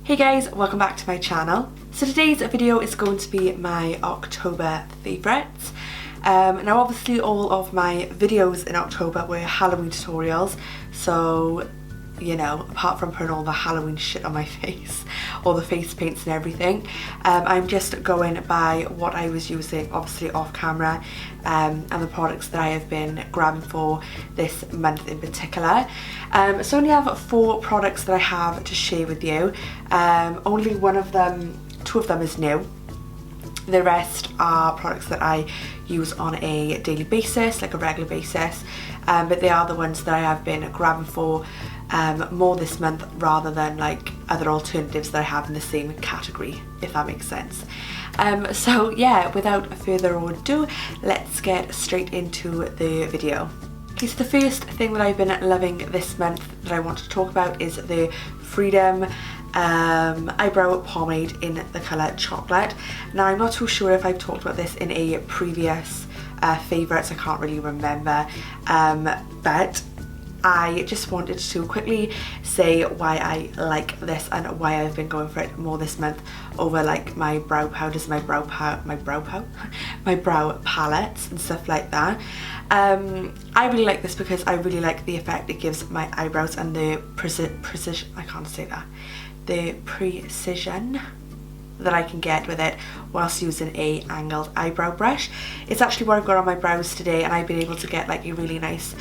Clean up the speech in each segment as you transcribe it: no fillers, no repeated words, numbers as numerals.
Hey guys, welcome back to my channel. So today's video is going to be my October favourites. Now obviously all of my videos in October were Halloween tutorials, so you know, apart from putting all the Halloween shit on my face, all the face paints and everything, I'm just going by what I was using obviously off camera and the products that I have been grabbing for this month in particular. So I only have 4 products that I have to share with you. Only two of them is new. The rest are products that I use on a daily basis, like a regular basis, but they are the ones that I have been grabbing for more this month rather than like other alternatives that I have in the same category, if that makes sense. So yeah, without further ado, let's get straight into the video. Okay, so the first thing that I've been loving this month that I want to talk about is the Freedom eyebrow pomade in the colour Chocolate. Now I'm not too sure if I've talked about this in a previous favourites, I can't really remember, but I just wanted to quickly say why I like this and why I've been going for it more this month over like my brow powders, my brow palettes and stuff like that. I really like this because I really like the effect it gives my eyebrows and the precision, I can't say that, the precision that I can get with it whilst using a angled eyebrow brush. It's actually what I've got on my brows today, and I've been able to get like a really nice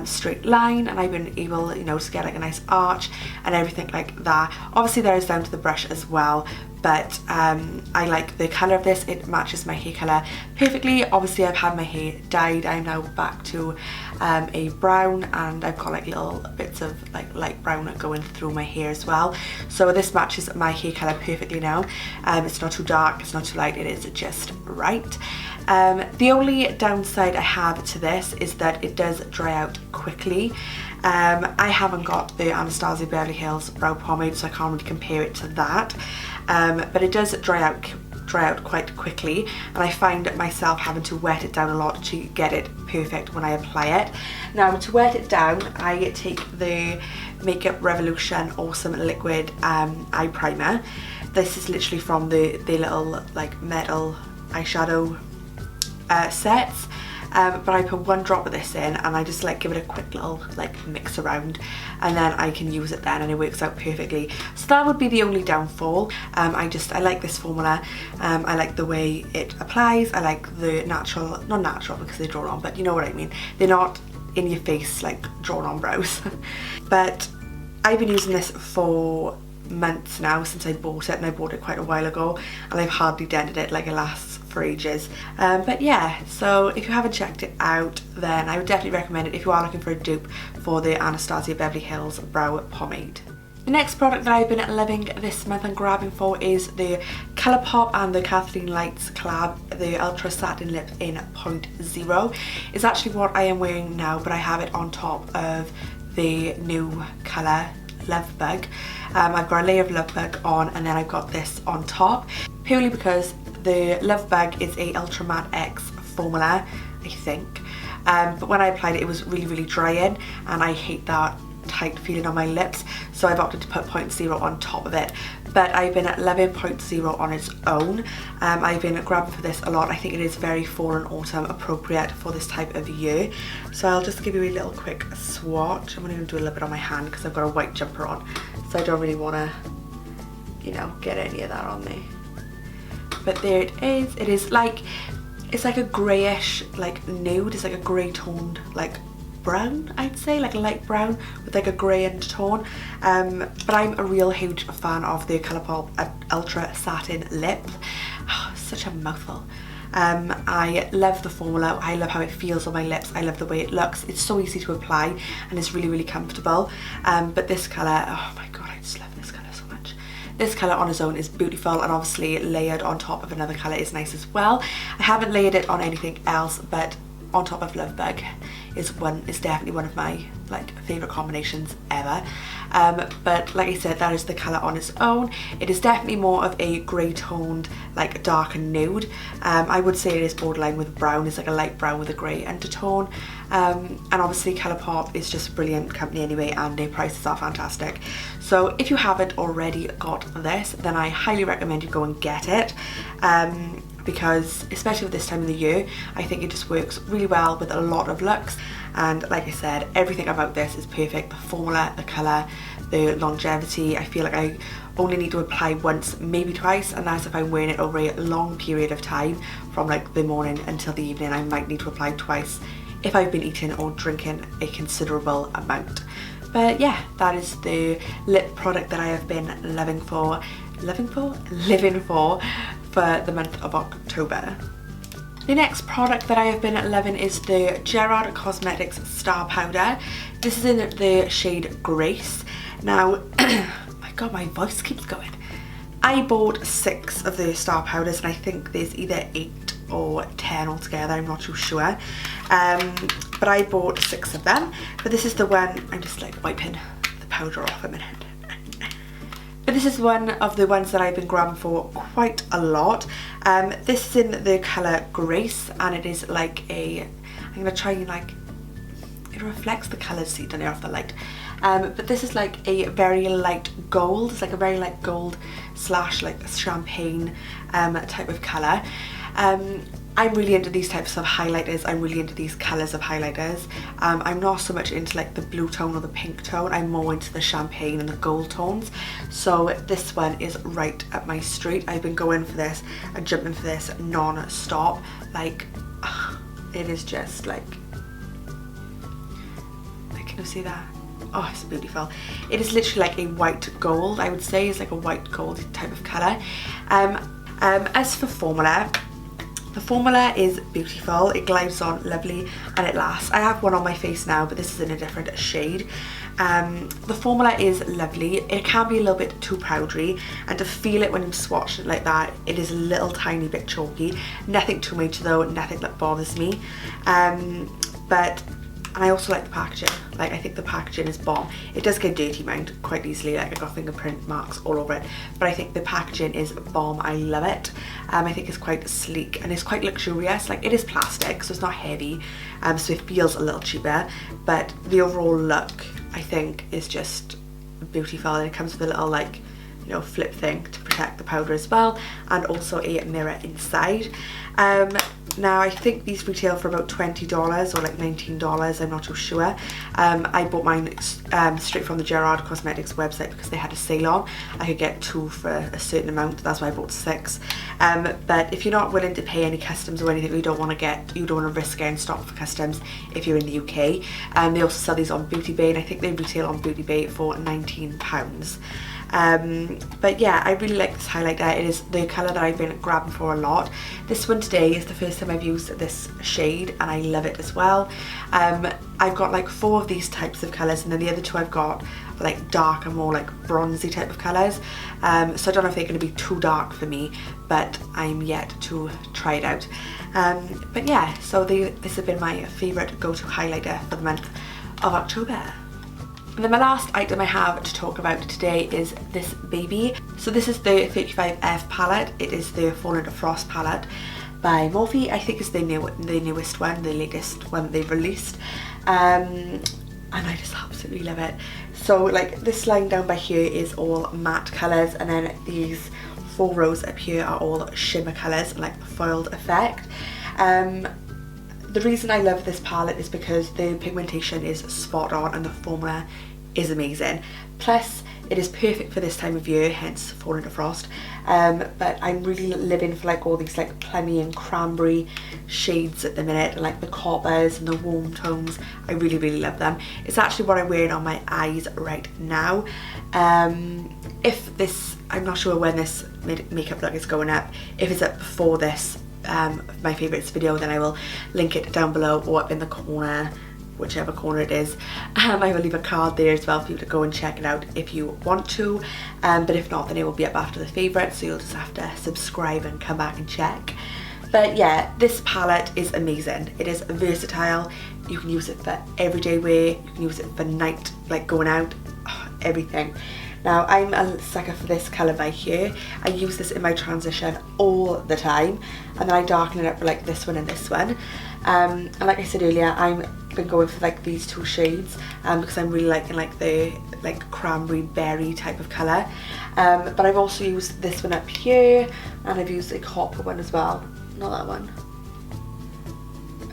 straight line, and I've been able, you know, to get like a nice arch and everything like that. Obviously that is down to the brush as well, but I like the colour of this. It matches my hair colour perfectly. Obviously I've had my hair dyed, I'm now back to a brown, and I've got like little bits of like light brown going through my hair as well, so this matches my hair colour perfectly now. It's not too dark, it's not too light, it is just right. The only downside I have to this is that it does dry out quickly. I haven't got the Anastasia Beverly Hills brow pomade, so I can't really compare it to that, but it does dry out quite quickly, and I find myself having to wet it down a lot to get it perfect when I apply it. Now to wet it down, I take the Makeup Revolution Awesome Liquid Eye Primer. This is literally from the little like metal eyeshadow sets, but I put 1 drop of this in and I just like give it a quick little like mix around, and then I can use it then and it works out perfectly. So that would be the only downfall. I like this formula. I like the way it applies. I like the natural, not natural because they're drawn on, but you know what I mean, they're not in your face like drawn on brows. But I've been using this for months now since I bought it, and I bought it quite a while ago, and I've hardly dented it, like it lasts for ages. But yeah, so if you haven't checked it out, then I would definitely recommend it if you are looking for a dupe for the Anastasia Beverly Hills brow pomade. The next product that I've been loving this month and grabbing for is the Colourpop and the KathleenLights collab, the Ultra Satin Lip in 0.0. It's actually what I am wearing now, but I have it on top of the new colour Love Bug. I've got a layer of Love Bug on, and then I've got this on top, purely because the Love Bug is a Ultra Matte X formula, I think, but when I applied it, it was really drying, and I hate that tight feeling on my lips, so I've opted to put 0.0 on top of it. But I've been loving 0.0 on its own. I've been grabbing for this a lot. I think it is very fall and autumn appropriate for this type of year. So I'll just give you a little quick swatch. I'm only going to do a little bit on my hand because I've got a white jumper on, so I don't really want to, you know, get any of that on me. But there it is. It is like, it's like a greyish like nude. It's like a grey toned like brown, I'd say, like a light brown with like a grey undertone. But I'm a real huge fan of the Colourpop Ultra Satin Lip. Oh, such a mouthful. I love the formula. I love how it feels on my lips. I love the way it looks. It's so easy to apply and it's really comfortable. But this colour, oh my god, I just love this colour so much. This colour on its own is beautiful, and obviously layered on top of another colour is nice as well. I haven't layered it on anything else, but on top of Love Bug is definitely one of my like favourite combinations ever. But like I said, that is the colour on its own. It is definitely more of a grey toned, like dark and nude. I would say it is borderline with brown. It's like a light brown with a grey undertone. and obviously Colourpop is just a brilliant company anyway, and their prices are fantastic. So if you haven't already got this, then I highly recommend you go and get it, because especially with this time of the year, I think it just works really well with a lot of looks. And like I said, everything about this is perfect. The formula, the colour, the longevity. I feel like I only need to apply once, maybe twice, and that's if I'm wearing it over a long period of time, from like the morning until the evening. I might need to apply twice if I've been eating or drinking a considerable amount. But yeah, that is the lip product that I have been living for the month of October. The next product that I have been loving is the Gerard Cosmetics Star Powder. This is in the shade Grace. Now, my god, my voice keeps going. I bought 6 of the Star Powders, and I think there's either 8 or 10 altogether, I'm not too sure. But I bought 6 of them. But this is the one, I'm just like wiping the powder off a minute. But this is one of the ones that I've been grabbing for quite a lot. This is in the colour Grace, and it is like a, I'm going to try and like, it reflects the colours, see, don't know, off the light. But this is like a very light gold. It's like a very light gold slash like champagne type of colour. I'm really into these types of highlighters. I'm really into these colours of highlighters. I'm not so much into like the blue tone or the pink tone. I'm more into the champagne and the gold tones. So this one is right up my street. I've been going for this and jumping for this non-stop. Like, it is just like, can you see that? Oh, it's beautiful. It is literally like a white gold, I would say. It's like a white gold type of colour. As for formula, the formula is beautiful. It glides on lovely and it lasts. I have one on my face now, but this is in a different shade. The formula is lovely. It can be a little bit too powdery, and to feel it when you swatch it like that, it is a little tiny bit chalky. Nothing too much though, nothing that bothers me. And I also like the packaging. Like, I think the packaging is bomb. It does get dirty, mind, quite easily. Like, I got fingerprint marks all over it. But I think the packaging is bomb. I love it. I think it's quite sleek and it's quite luxurious. Like, it is plastic, so it's not heavy. So it feels a little cheaper. But the overall look, I think, is just beautiful. And it comes with a little, like, you know, flip thing to protect the powder as well. And also a mirror inside. Now I think these retail for about $20 or like $19, I'm not too sure. I bought mine straight from the Gerard Cosmetics website because they had a sale on. I could get 2 for a certain amount, that's why I bought 6. But if you're not willing to pay any customs or anything, you don't want to risk getting stopped for customs if you're in the UK. They also sell these on Beauty Bay, and I think they retail on Beauty Bay for £19. But yeah, I really like this highlighter. It is the colour that I've been grabbing for a lot. This one today is the first time I've used this shade, and I love it as well. I've got like 4 of these types of colours, and then the other 2 I've got like darker, more like bronzy type of colours. So I don't know if they're going to be too dark for me, but I'm yet to try it out. But yeah, so this has been my favourite go-to highlighter for the month of October. And then my last item I have to talk about today is this baby. So this is the 35F palette. It is the Fall into Frost palette by Morphe. I think it's the newest one, the latest one that they've released. And I just absolutely love it. So like this line down by here is all matte colours, and then these 4 rows up here are all shimmer colours, like the foiled effect. The reason I love this palette is because the pigmentation is spot on and the formula is amazing. Plus, it is perfect for this time of year, hence Fall into Frost. But I'm really living for like all these like plummy and cranberry shades at the minute, like the coppers and the warm tones. I really, really love them. It's actually what I'm wearing on my eyes right now. If this, I'm not sure when this makeup look is going up. If it's up before this, my favourites video, then I will link it down below or up in the corner, whichever corner it is. I will leave a card there as well for you to go and check it out if you want to, but if not, then it will be up after the favourites, so you'll just have to subscribe and come back and check. But yeah, this palette is amazing. It is versatile. You can use it for everyday wear, you can use it for night, like going out, everything. Now, I'm a sucker for this colour by here. I use this in my transition all the time, and then I darken it up for like this one and this one. And like I said earlier, I'm been going for like these two shades because I'm really liking like the cranberry berry type of colour. But I've also used this one up here, and I've used a copper one as well. Not that one.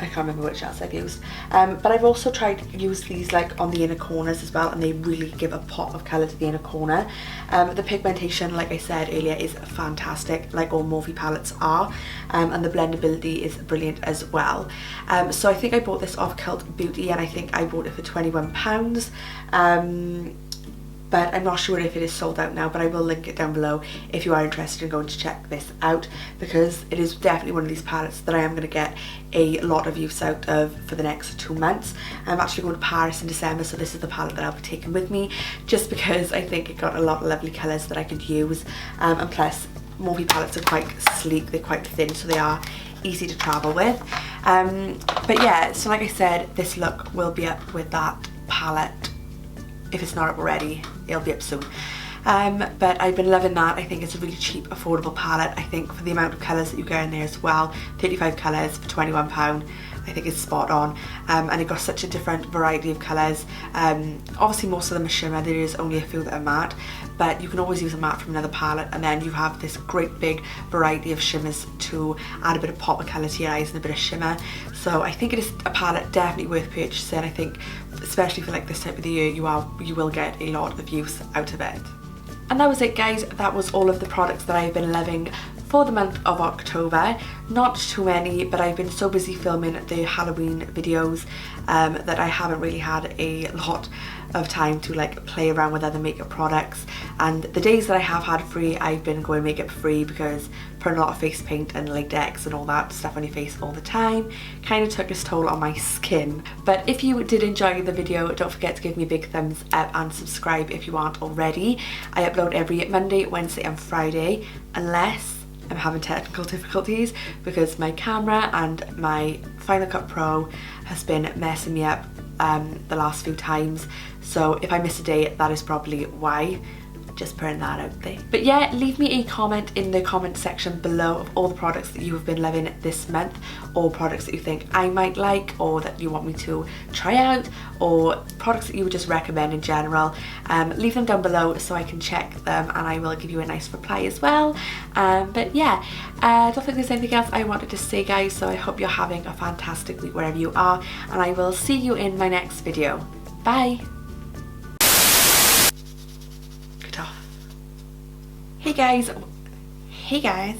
I can't remember which else I've used. But I've also tried to use these like on the inner corners as well, and they really give a pop of colour to the inner corner. The pigmentation, like I said earlier, is fantastic, like all Morphe palettes are, and the blendability is brilliant as well. So I think I bought this off Cult Beauty, and I think I bought it for £21. But I'm not sure if it is sold out now, but I will link it down below if you are interested in going to check this out, because it is definitely one of these palettes that I am going to get a lot of use out of for the next 2 months. I'm actually going to Paris in December, so this is the palette that I'll be taking with me, just because I think it got a lot of lovely colours that I could use, and plus Morphe palettes are quite sleek, they're quite thin, so they are easy to travel with. But yeah, so like I said, this look will be up with that palette. If it's not up already, it'll be up soon. But I've been loving that. I think it's a really cheap, affordable palette. I think for the amount of colours that you get in there as well, 35 colours for £21, I think is spot on. And it got such a different variety of colours. Obviously most of them are shimmer, there is only a few that are matte, but you can always use a matte from another palette, and then you have this great big variety of shimmers to add a bit of pop of colour to your eyes and a bit of shimmer. So I think it is a palette definitely worth purchasing. I think especially for like this type of the year, you will get a lot of use out of it. And that was it, guys. That was all of the products that I've been loving for the month of October. Not too many, but I've been so busy filming the Halloween videos that I haven't really had a lot of time to like play around with other makeup products. And the days that I have had free, I've been going makeup free, because putting a lot of face paint and latex and all that stuff on your face all the time kind of took its toll on my skin. But if you did enjoy the video, don't forget to give me a big thumbs up and subscribe if you aren't already. I upload every Monday, Wednesday and Friday, unless I'm having technical difficulties, because my camera and my Final Cut Pro has been messing me up the last few times. So if I miss a day, that is probably why. Just putting that out there. But yeah, leave me a comment in the comment section below of all the products that you have been loving this month, or products that you think I might like, or that you want me to try out, or products that you would just recommend in general. Leave them down below so I can check them, and I will give you a nice reply as well. But yeah, I don't think there's anything else I wanted to say, guys, so I hope you're having a fantastic week wherever you are, and I will see you in my next video. Bye! Hey guys,